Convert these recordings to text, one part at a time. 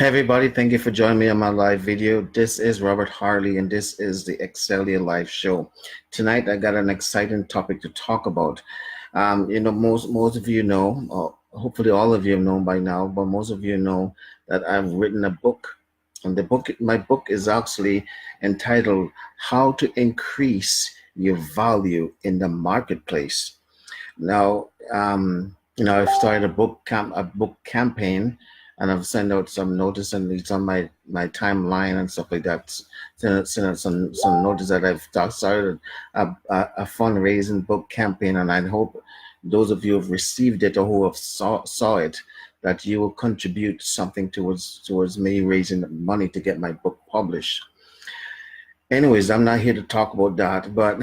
Hey everybody, thank you for joining me on my live video. This is Robert Harley and this is the Excelia Live Show. Tonight I got an exciting topic to talk about. Most of you know, hopefully all of you have known by now, but most of you know that I've written a book. And my book is actually entitled How to Increase Your Value in the Marketplace. Now, I've started a book campaign, and I've sent out some notice, and it's on my timeline and stuff like that. Sent out some notice that started a fundraising book campaign, and I hope those of you who have received it or who have saw it, that you will contribute something towards me raising money to get my book published. Anyways, I'm not here to talk about that, but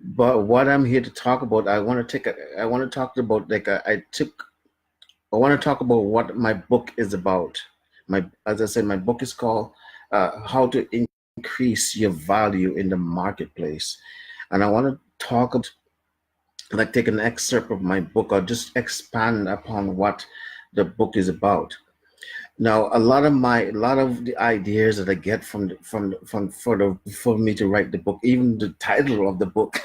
but what I'm here to talk about, I want to talk about I want to talk about what my book is about. As I said, my book is called How to Increase Your Value in the Marketplace, and I want to talk about, like, take an excerpt of my book or just expand upon what the book is about. Now, a lot of the ideas that I get for me to write the book, even the title of the book,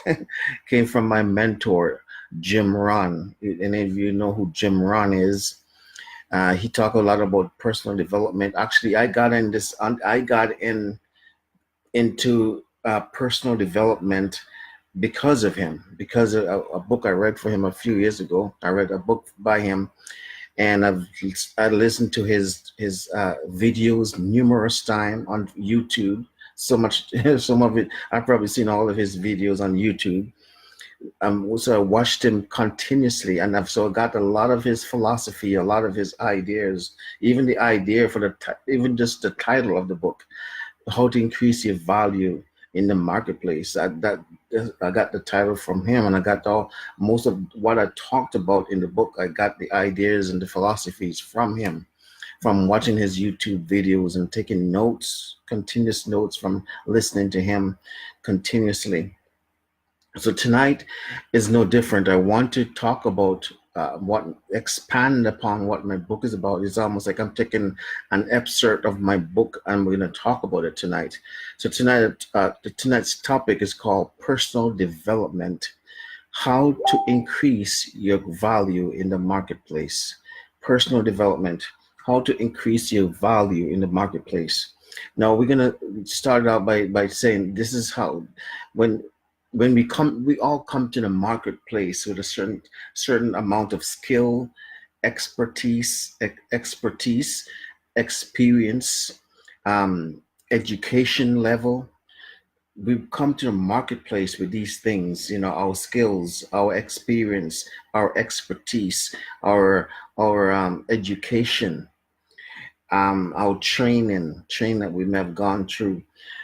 came from my mentor, Jim Rohn. Any of you know who Jim Rohn is? He talked a lot about personal development. Actually, I got into personal development because of him, because of a book I read for him a few years ago. I read a book by him, and I listened to his videos numerous times on YouTube. So much, some of it I've probably seen all of his videos on YouTube. So I watched him continuously, and I got a lot of his philosophy, a lot of his ideas, even the idea for even just the title of the book, How to Increase Your Value in the Marketplace. I got the title from him, and I got most of what I talked about in the book. I got the ideas and the philosophies from him, from watching his YouTube videos and taking notes, continuous notes from listening to him continuously. So tonight is no different. I want to talk about expand upon what my book is about. It's almost like I'm taking an excerpt of my book and we're going to talk about it tonight. So tonight's topic is called personal development: how to increase your value in the marketplace. Personal development: how to increase your value in the marketplace. Now we're going to start out by saying this is how when we all come to the marketplace with a certain amount of skill, expertise, experience, education level. We come to the marketplace with these things, our skills, our experience, our expertise, our education, our training that we may have gone through.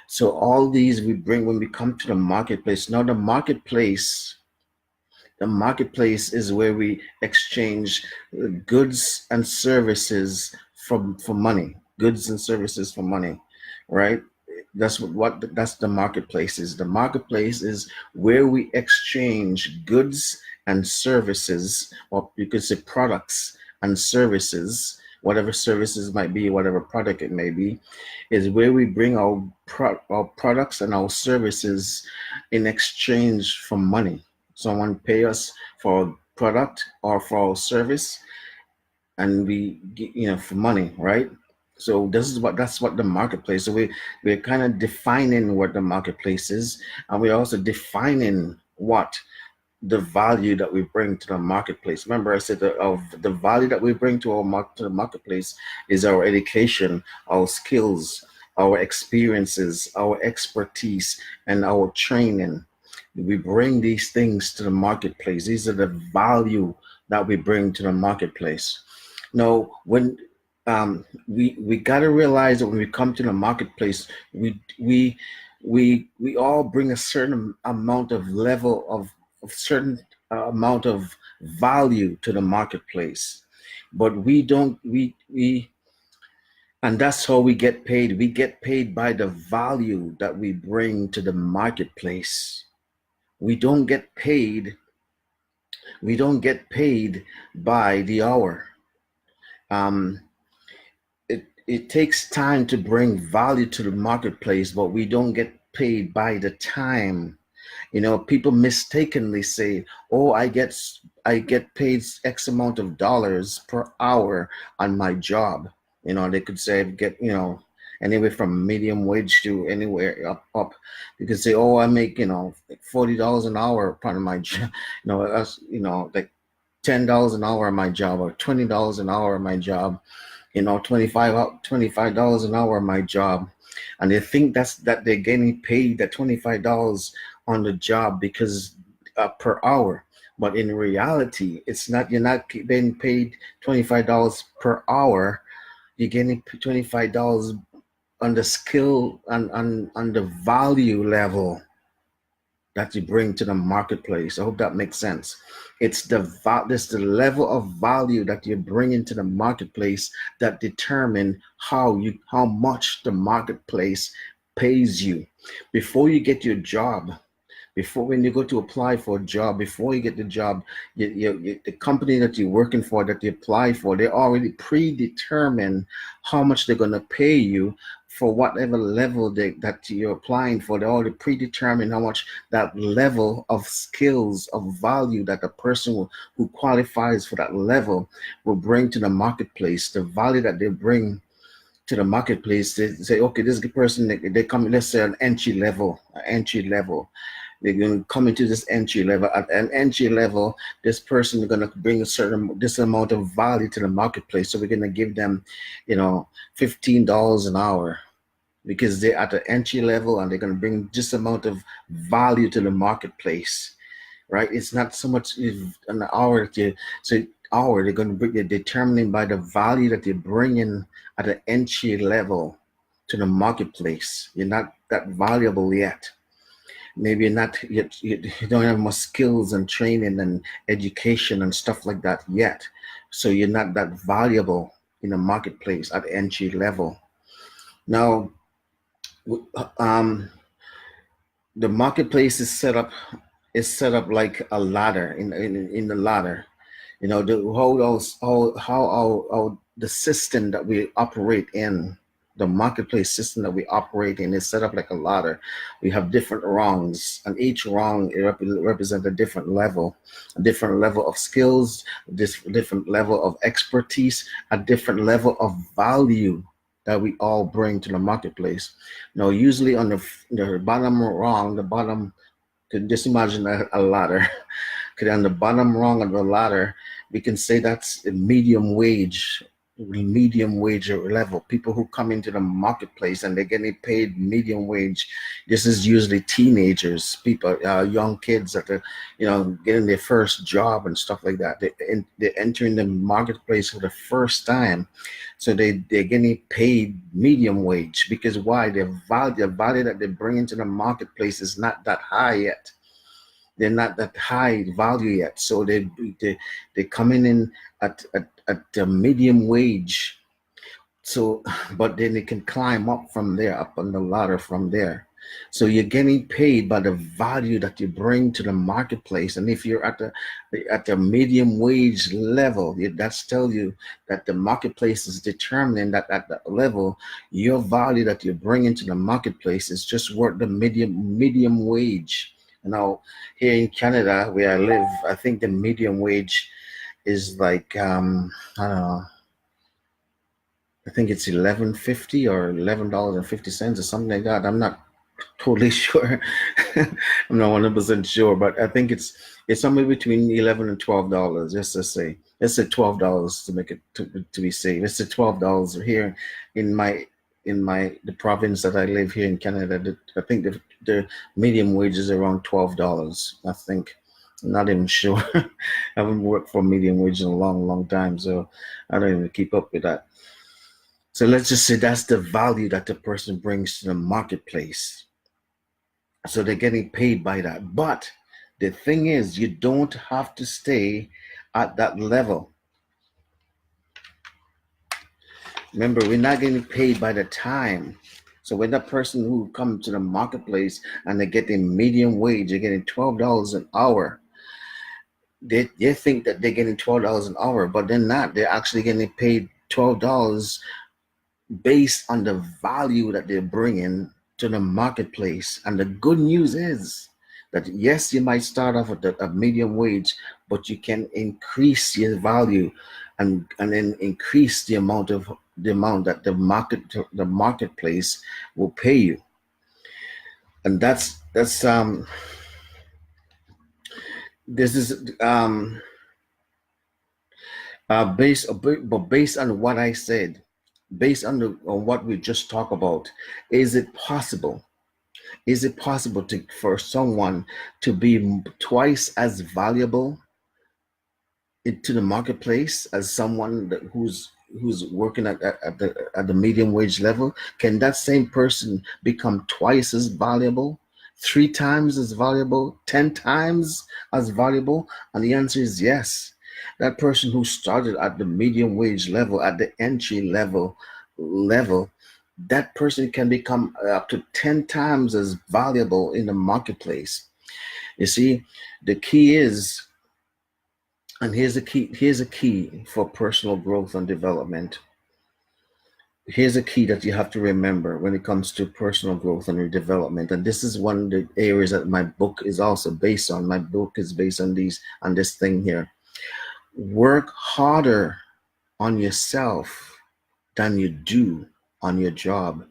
So all these we bring when we come to the marketplace. Now the marketplace is where we exchange goods and services for money. Goods and services for money, right? That's the marketplace is. The marketplace is where we exchange goods and services, or you could say products and services, whatever services might be, whatever product it may be, is where we bring our products and our services in exchange for money. Someone pay us for a product or for our service, and we get, for money, right? So that's what the marketplace. So we're kind of defining what the marketplace is, and we're also defining what the value that we bring to the marketplace. Remember, I said that of the value that we bring to to the marketplace is our education, our skills, our experiences, our expertise, and our training. We bring these things to the marketplace. These are the value that we bring to the marketplace. Now, when we got to realize that when we come to the marketplace, we all bring a certain amount of level of certain amount of value to the marketplace, but we don't we and that's how we get paid. We get paid by the value that we bring to the marketplace. We don't get paid. We don't get paid by the hour. Um, it takes time to bring value to the marketplace, but we don't get paid by the time. People mistakenly say, "Oh, I get paid X amount of dollars per hour on my job." They could say get anywhere from medium wage to anywhere up. You could say, "Oh, I make like $40 an hour upon my job." That's like $10 an hour on my job, or $20 an hour on my job. 25 dollars an hour on my job, and they think that they're getting paid that $25 on the job because per hour. But in reality, it's not. You're not being paid $25 per hour. You're getting $25 on the skill and on the value level that you bring to the marketplace. I hope that makes sense. It's the level of value that you bring into the marketplace that determine how much the marketplace pays you. Before you get your job, before when you go to apply for a job, before you get the job, the company that you're working for, that you apply for, they already predetermine how much they're going to pay you for whatever level that you're applying for. They already predetermine how much that level of skills of value that the person who qualifies for that level will bring to the marketplace, the value that they bring to the marketplace. They say, okay, this person, they come, let's say an entry level. They're going to come into this entry level. At an entry level, this person is going to bring this amount of value to the marketplace. So we're going to give them, $15 an hour, because they're at the entry level and they're going to bring this amount of value to the marketplace, right? It's not so much an hour that you so hour they're going to bring. They're determining by the value that you're bringing at the entry level to the marketplace. You're not that valuable yet. Maybe you're not yet. You don't have more skills and training and education and stuff like that yet. So you're not that valuable in the marketplace at the entry level. Now, um, the marketplace is set up like a ladder in the ladder. The how our the system that we operate in, the marketplace system that we operate in, is set up like a ladder. We have different rungs, and each rung represents a different level of skills, this different level of expertise, a different level of value that we all bring to the marketplace. Usually on the bottom rung, the bottom, could just imagine a ladder. Okay, on the bottom rung of the ladder, we can say that's a medium wage level. People who come into the marketplace and they're getting paid medium wage. This is usually teenagers, people, young kids that are, getting their first job and stuff like that. They're entering the marketplace for the first time, so they're getting paid medium wage, because why? The value that they bring into the marketplace is not that high yet. They're not that high value yet, so they coming in at the medium wage. So, but then they can climb up from there, up on the ladder from there. So you're getting paid by the value that you bring to the marketplace. And if you're at the medium wage level, that's tell you that the marketplace is determining that at that level, your value that you bring into the marketplace is just worth the medium wage. Now, here in Canada, where I live, I think the medium wage is like, I don't know. I think it's 11.50 or $11.50 or something like that. I'm not totally sure. I'm not 100% sure, but I think it's somewhere between $11 and $12. Just to say, let's say $12 to make it to be safe. Let's say $12 here in my the province that I live here in Canada. I think the medium wage is around $12. I think. I'm not even sure. I haven't worked for medium wage in a long, long time, so I don't even keep up with that. So let's just say that's the value that the person brings to the marketplace. So they're getting paid by that. But the thing is, you don't have to stay at that level. Remember, we're not getting paid by the time. So when that person who comes to the marketplace and they're getting medium wage, they're getting $12 an hour. They think that they're getting $12 an hour, but they're not. They're actually getting paid $12 based on the value that they're bringing to the marketplace. And the good news is that yes, you might start off at a medium wage, but you can increase your value and then increase the amount that the marketplace will pay you. And that's this is based on what I said, based on what we just talked about, is it possible? Is it possible for someone to be twice as valuable into the marketplace as someone who's working at the medium wage level? Can that same person become twice as valuable, three times as valuable, 10 times as valuable? And the answer is yes. That person who started at the medium wage level, at the entry level, that person can become up to 10 times as valuable in the marketplace. You see, the key is, and here's a key for personal growth and development. Here's a key that you have to remember when it comes to personal growth and development. And this is one of the areas that my book is also based on. My book is based on this thing here. Work harder on yourself than you do on your job.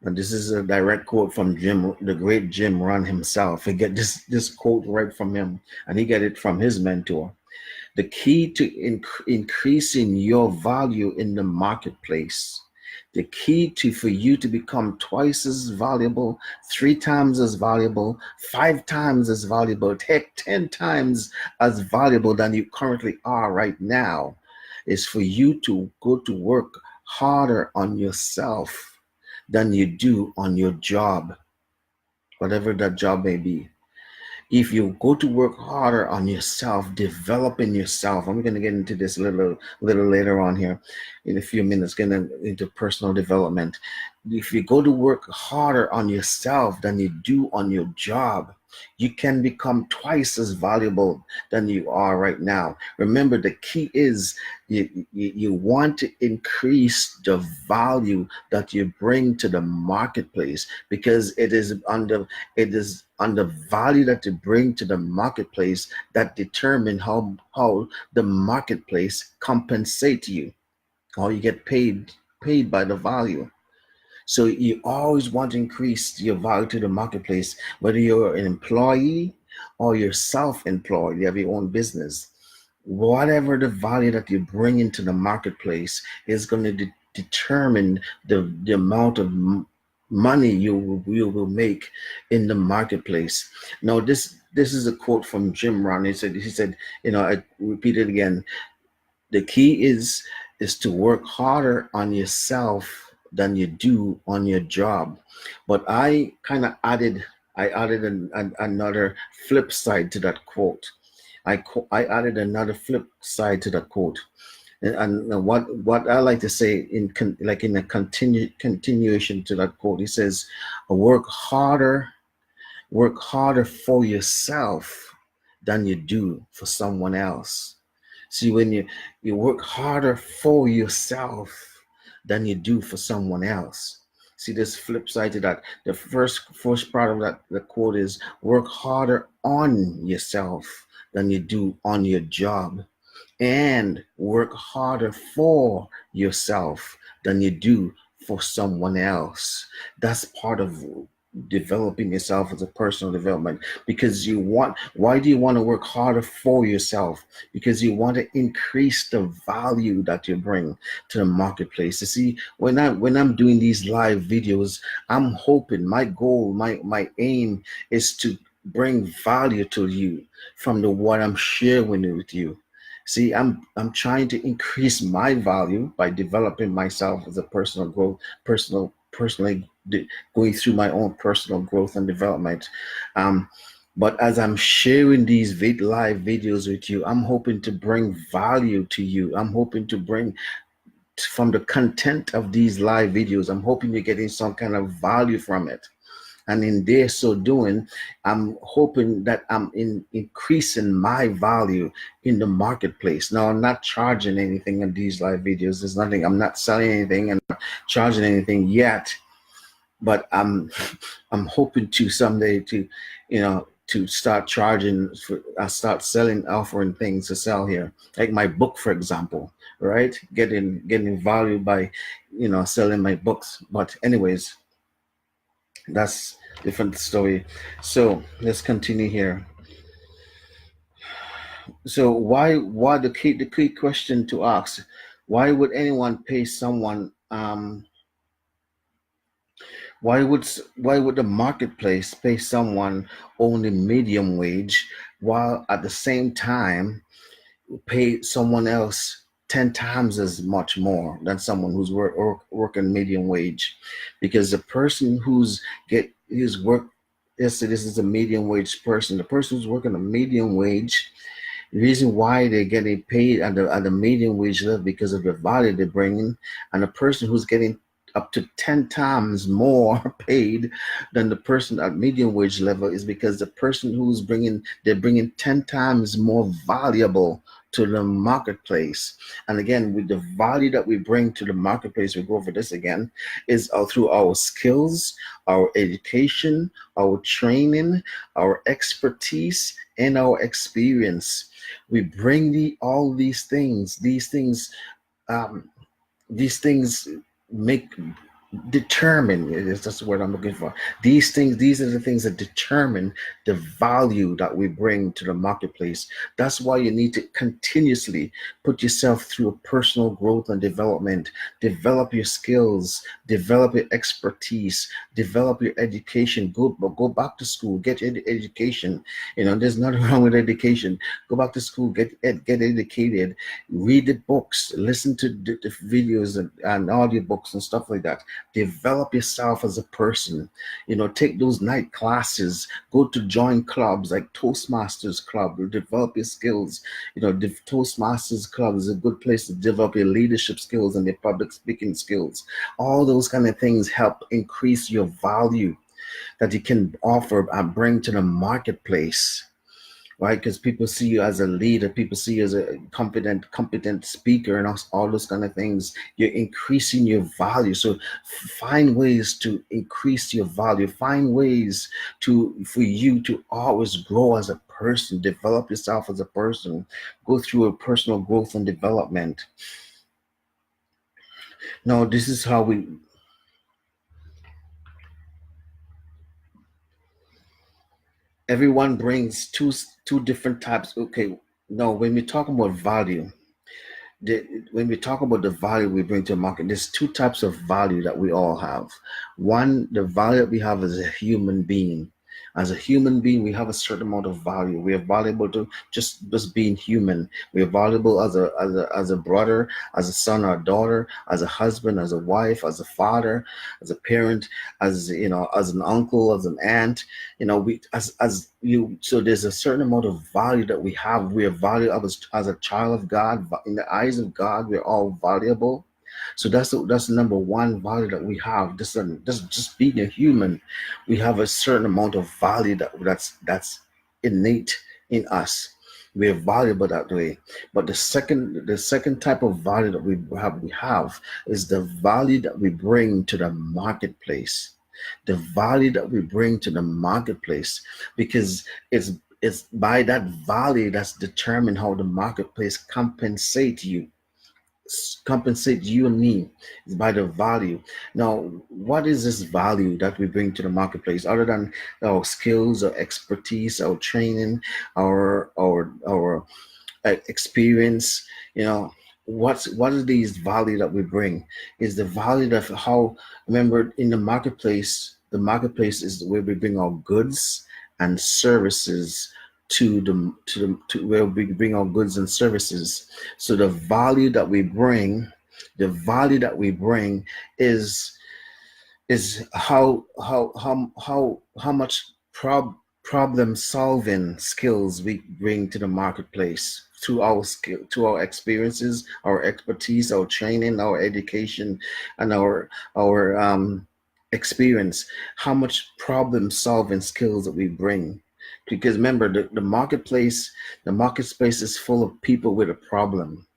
And this is a direct quote from the great Jim Rohn himself. I get this quote right from him, and he get it from his mentor. The key to increasing your value in the marketplace, the key to for you to become twice as valuable, three times as valuable, five times as valuable, heck, 10 times as valuable than you currently are right now, is for you to go to work harder on yourself than you do on your job, whatever that job may be. If you go to work harder on yourself, developing yourself, I'm going to get into this a little later on here in a few minutes, getting into personal development. If you go to work harder on yourself than you do on your job, you can become twice as valuable than you are right now. Remember, the key is you want to increase the value that you bring to the marketplace, because it is on the value that you bring to the marketplace that determine how the marketplace compensate you, how you get paid by the value. So you always want to increase your value to the marketplace, whether you're an employee or you're self-employed, you have your own business. Whatever the value that you bring into the marketplace is going to determine the amount of money you will make in the marketplace. Now, this is a quote from Jim Rohn. He said, I repeat it again. The key is to work harder on yourself than you do on your job. But I added another flip side to that quote. I added another flip side to that quote. And what I like to say in a continuation to that quote, he says, work harder for yourself than you do for someone else. See, when you work harder for yourself than you do for someone else. See, this flip side to that. The first part of that the quote is, work harder on yourself than you do on your job, and work harder for yourself than you do for someone else. That's part of developing yourself as a personal development, because why do you want to work harder for yourself? Because you want to increase the value that you bring to the marketplace. You see, when I'm doing these live videos, I'm hoping, my goal, my aim is to bring value to you from the what I'm sharing with you. See, I'm trying to increase my value by developing myself as a personally going through my own personal growth and development. Um, but as I'm sharing these live videos with you, I'm hoping to bring value to you. I'm hoping to bring from the content of these live videos. I'm hoping you're getting some kind of value from it. And in there so doing, I'm hoping that I'm increasing my value in the marketplace. Now, I'm not charging anything in these live videos. There's nothing. I'm not selling anything and not charging anything yet. But I'm hoping to someday to, to start charging for, start selling, offering things to sell here, like my book, for example, right? Getting value by, selling my books. But anyways, that's different story. So let's continue here. So why the key question to ask? Why would anyone pay someone? Why would the marketplace pay someone only medium wage while at the same time pay someone else 10 times as much more than someone who's working medium wage? Because the person who's get his work, yes, this is a medium wage person. The person who's working a medium wage, the reason why they're getting paid at the medium wage level because of the value they're bringing, and the person who's getting up to 10 times more paid than the person at medium wage level is because the person they're bringing 10 times more valuable to the marketplace. And again, with the value that we bring to the marketplace, we go over this again, is through our skills, our education, our training, our expertise, and our experience. We bring all um, these things make determine, that's the word I'm looking for. These are the things that determine the value that we bring to the marketplace. That's why you need to continuously put yourself through a personal growth and development. Develop your skills, develop your expertise, develop your education. Go back to school, get your education. There's nothing wrong with education. Go back to school, get educated, read the books, listen to the videos and audiobooks and stuff like that. Develop yourself as a person. Take those night classes, go to join clubs like Toastmasters Club, develop your skills. The Toastmasters Club is a good place to develop your leadership skills and your public speaking skills. All those kind of things help increase your value that you can offer and bring to the marketplace, right? Because people see you as a leader, people see you as a competent speaker, and all those kind of things. You're increasing your value. So find ways to increase your value. Find ways for you to always grow as a person, develop yourself as a person, go through a personal growth and development. Now, this is how everyone brings two different types. Okay, no, when we talk about value, when we talk about the value we bring to the market, there's two types of value that we all have. One, the value that we have as a human being. As a human being, we have a certain amount of value. We are valuable to just being human. We are valuable as a brother, as a son or a daughter, as a husband, as a wife, as a father, as a parent, as an uncle, as an aunt. We as you. So there's a certain amount of value that we have. We are valuable as a child of God. In the eyes of God, we're all valuable. So that's the number one value that we have. Just being a human, we have a certain amount of value that's innate in us. We are valuable that way. But the second type of value that we have is the value that we bring to the marketplace. The value that we bring to the marketplace, because it's by that value that's determined how the marketplace compensate you and me, is by the value. Now, what is this value that we bring to the marketplace other than our skills, our expertise, our training, our experience? What are these value that we bring? Is the value that how remember in the marketplace is where we bring our goods and services to where we bring our goods and services. So the value that we bring is how much problem solving skills we bring to the marketplace through our skill, to our experiences, our expertise, our training, our education, and our experience, how much problem solving skills that we bring. Because remember, the market space is full of people with a problem.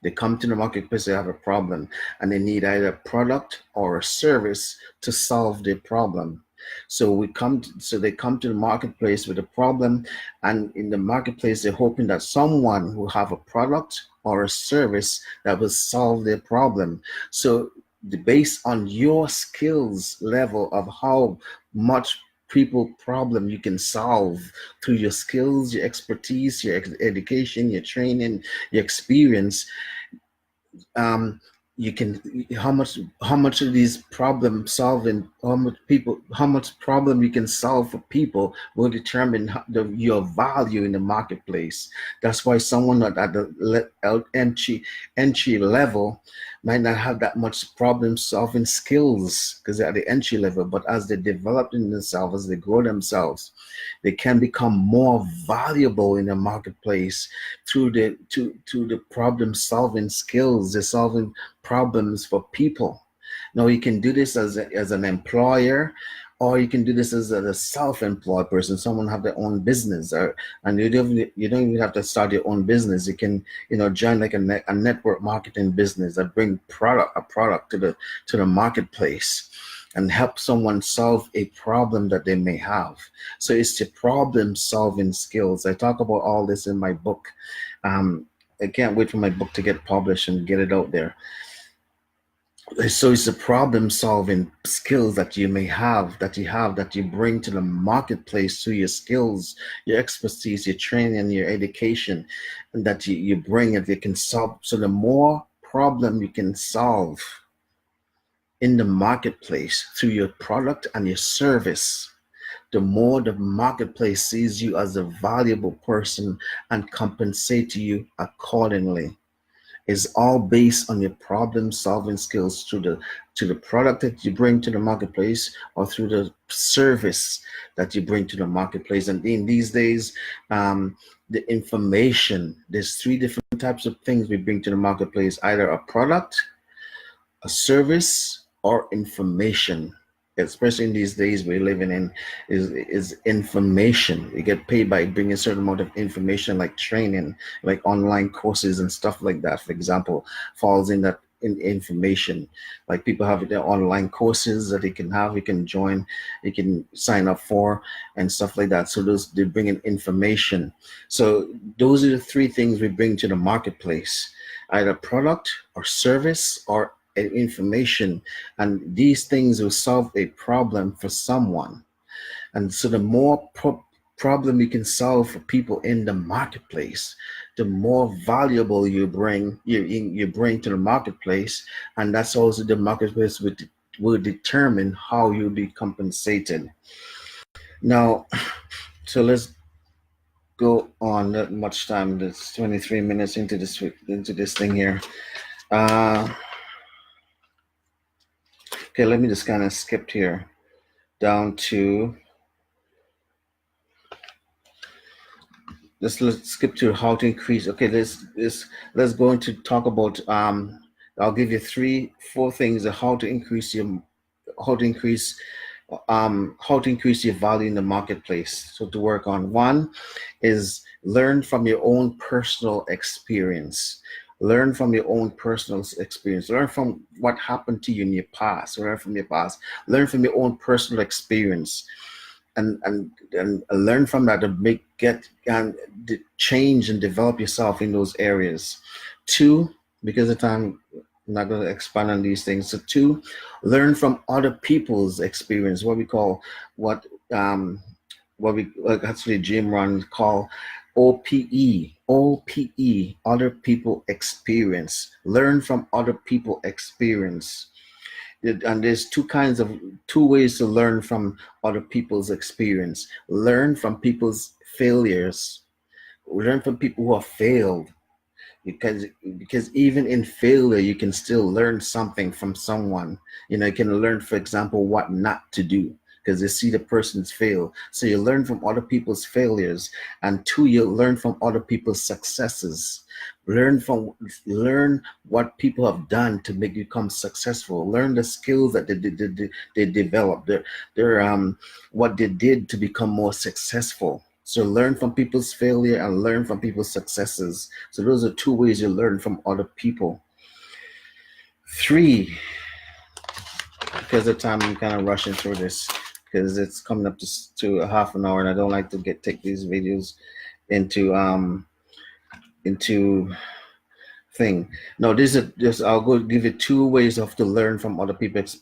They come to the marketplace, they have a problem, and they need either a product or a service to solve their problem. So they come to the marketplace with a problem, and in the marketplace, they're hoping that someone will have a product or a service that will solve their problem. So based on your skills level of how much people problem you can solve through your skills, your expertise, your education, your training, your experience, um, you can how much of these problem solving how much problem you can solve for people will determine your value in the marketplace. That's why someone at the entry level might not have that much problem solving skills because they're at the entry level, but as they develop in themselves, as they grow themselves, they can become more valuable in the marketplace through the problem solving skills. They're solving problems for people. Now you can do this as an employer, or you can do this as a self-employed person. Someone have their own business, and you don't even have to start your own business. You can join like a network marketing business that bring a product to the marketplace and help someone solve a problem that they may have. So it's the problem solving skills. I talk about all this in my book. I can't wait for my book to get published and get it out there. So it's the problem solving skills that you may have, that you bring to the marketplace through your skills, your expertise, your training, your education, and that you bring it, you can solve. So the more problem you can solve in the marketplace through your product and your service, the more the marketplace sees you as a valuable person and compensate you accordingly. Is all based on your problem solving skills through the product that you bring to the marketplace or through the service that you bring to the marketplace. And in these days, the information, there's three different types of things we bring to the marketplace: either a product, a service, or information. Especially in these days we're living in, is information. You get paid by bringing a certain amount of information, like training, like online courses and stuff like that, for example, falls in that in information. Like people have their online courses that you can join, you can sign up for, and stuff like that. So those, they bring in information. So those are the three things we bring to the marketplace: either product or service or information. And these things will solve a problem for someone. And so the more problem you can solve for people in the marketplace, the more valuable you bring to the marketplace. And that's also the marketplace will determine how you'll be compensated. Now, so let's go on. Not much time. That's 23 minutes into this thing here. Okay, let me just kind of skip here down to, let's skip to how to increase. Okay, let's go into talk about, I'll give you four things of how to increase how to increase your value in the marketplace. So to work on, one is learn from your own personal experience. Learn from your own personal experience. Learn from what happened to you in your past. Learn from your past. Learn from your own personal experience, and learn from that to change and develop yourself in those areas. Two, because of time, I'm not going to expand on these things. So two, learn from other people's experience. What we actually Jim Rohn call OPE, other people experience. Learn from other people experience. And there's two ways to learn from other people's experience. Learn from people's failures. Learn from people who have failed, because even in failure you can still learn something from someone. You can learn, for example, what not to do. because you see the person's fail. So you learn from other people's failures, and two, you learn from other people's successes. Learn what people have done to make you become successful. Learn the skills that they developed. Their what they did to become more successful. So learn from people's failure and learn from people's successes. So those are two ways you learn from other people. Three, because of time, I'm kind of rushing through this because it's coming up to a half an hour, and I don't like to take these videos into thing. No, I'll go give you two ways of to learn from other people's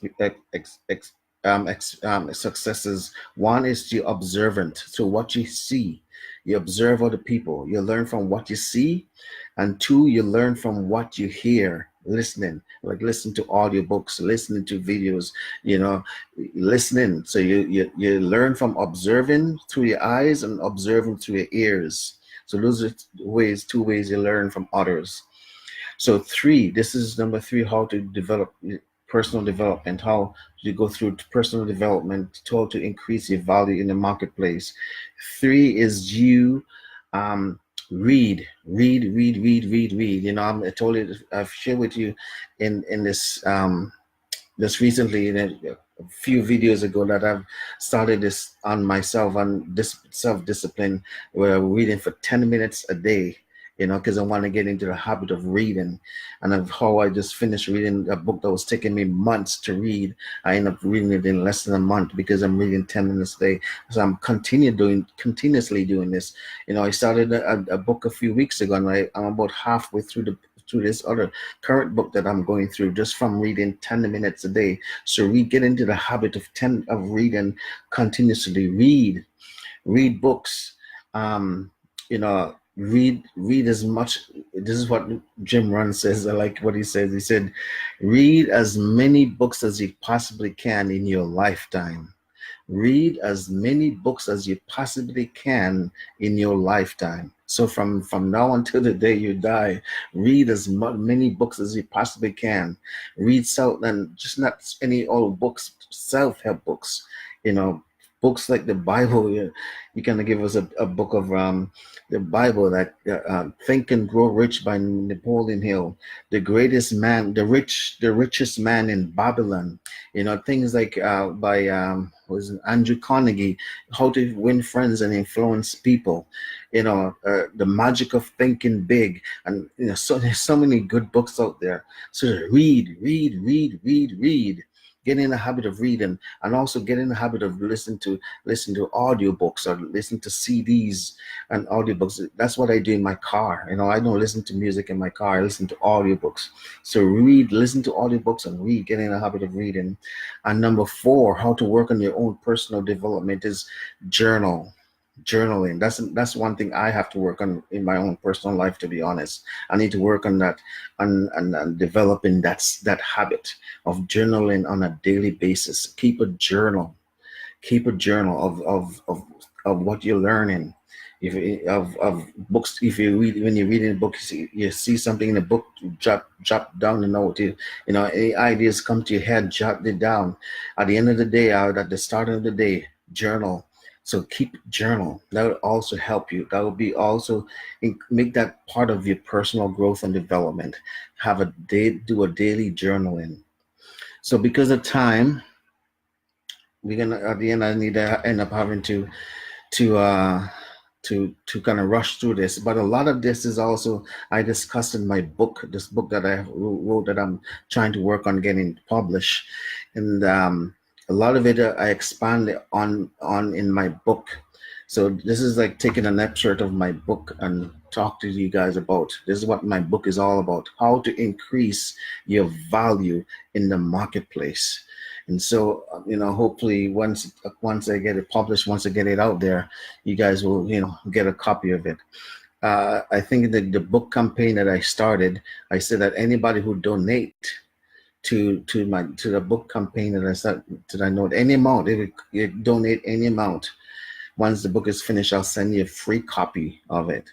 successes. One is the observant. So what you see, you observe other people. You learn from what you see, and two, you learn from what you hear. Listening, like listen to audiobooks, listening to videos, listening. So you learn from observing through your eyes and observing through your ears. So those are two ways you learn from others. So three, this is number three, how to develop personal development, how you go through personal development, how to increase your value in the marketplace. Three is you read. I told you, I've shared with you in this just recently, a few videos ago, that I've started this on myself, on this self-discipline, where I'm reading for 10 minutes a day, because I want to get into the habit of reading. And of how I just finished reading a book that was taking me months to read. I end up reading it in less than a month because I'm reading 10 minutes a day. So I'm continuously doing this. I started a book a few weeks ago, and I'm about halfway through this other current book that I'm going through, just from reading 10 minutes a day. So we get into the habit of reading continuously. Read books. Read as much. This is what Jim Rohn says. I like what he says. He said, read as many books as you possibly can in your lifetime. Read as many books as you possibly can in your lifetime. So from now until the day you die, read as many books as you possibly can. Read and just not any old books, self-help books, books like the Bible. You kind of give us a book of the Bible, that Think and Grow Rich by Napoleon Hill, the richest man in Babylon. Things like by Andrew Carnegie, How to Win Friends and Influence People. The Magic of Thinking Big, and so there's so many good books out there. So read. Get in the habit of reading, and also get in the habit of listen to audiobooks, or listen to CDs and audiobooks. That's what I do in my car. I don't listen to music in my car. I listen to audiobooks. So listen to audiobooks and read. Get in the habit of reading. And number four, how to work on your own personal development is journaling. That's one thing I have to work on in my own personal life, to be honest. I need to work on that, and developing that habit of journaling on a daily basis. Keep a journal of what you're learning. Of books, if you read, when you're reading a book, you see something in the book, jot down a note. Any ideas come to your head, jot it down. At the end of the day, at the start of the day, journal. So keep journal. That will also help you. That will be also make that part of your personal growth and development. Do a daily journaling. So because of time, we're gonna, at the end, I need to end up having to kind of rush through this. But a lot of this is also I discussed in my book, this book that I wrote, that I'm trying to work on getting published, and a lot of it I expand on in my book. So this is like taking an excerpt of my book and talk to you guys about. This is what my book is all about: how to increase your value in the marketplace. And so, hopefully once I get it published, once I get it out there, you guys will, get a copy of it. I think that the book campaign that I started, I said that anybody who donate to the book campaign that I started, I know any amount, if you donate any amount, once the book is finished, I'll send you a free copy of it.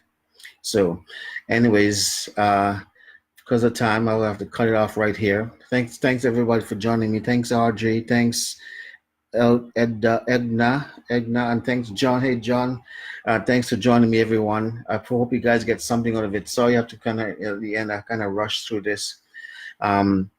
So, anyways, because of time, I'll have to cut it off right here. Thanks everybody for joining me. Thanks, RJ. Thanks, Edna, and thanks, John. Hey, John, thanks for joining me, everyone. I hope you guys get something out of it. Sorry, I have to kind of at the end, I kind of rushed through this, um,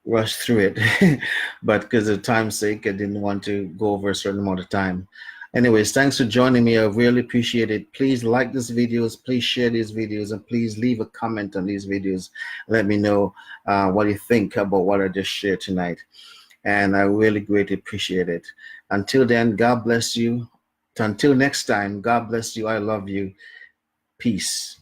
rushed through it, but because of time's sake, I didn't want to go over a certain amount of time. Anyways, thanks for joining me. I really appreciate it. Please like these videos, please share these videos, and please leave a comment on these videos. Let me know what you think about what I just shared tonight. And I really greatly appreciate it. Until then, God bless you. Until next time, God bless you. I love you. Peace.